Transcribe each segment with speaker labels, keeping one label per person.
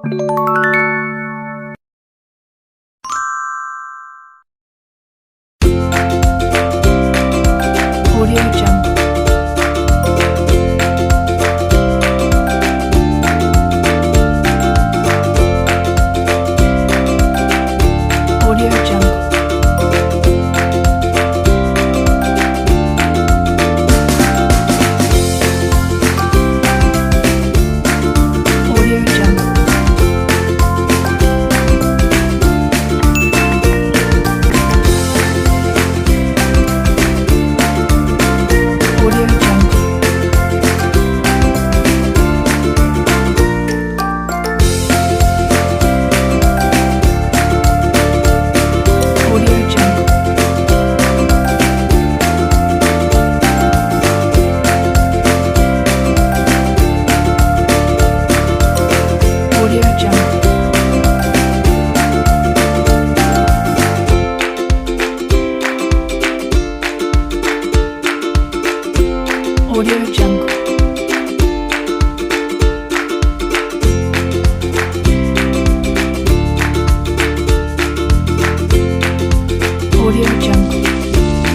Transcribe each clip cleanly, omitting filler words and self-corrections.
Speaker 1: Audio Jungle. Audio Jungle. Audio Jungle. Audio Jungle. Audio Jungle. Audio Jungle. Audio Jungle. Audio Jungle. Audio Jungle. Audio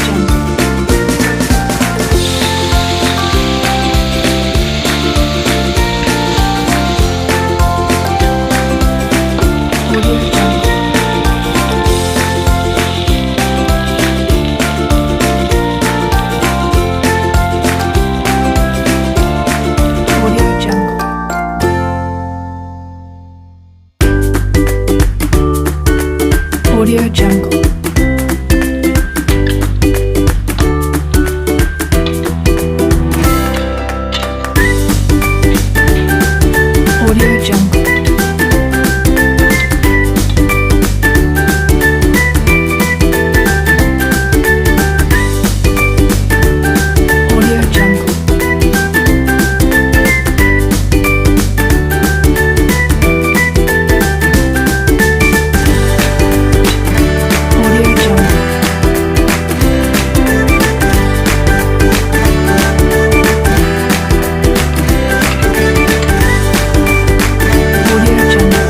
Speaker 1: Jungle. Audio Jungle. Audio Jungle. Audio Jungle. Audio Jungle. Audio Jungle. Audio Jungle. Audio Jungle.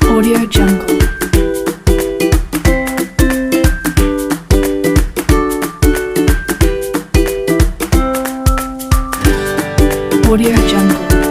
Speaker 1: Audio Jungle. Audio Jungle.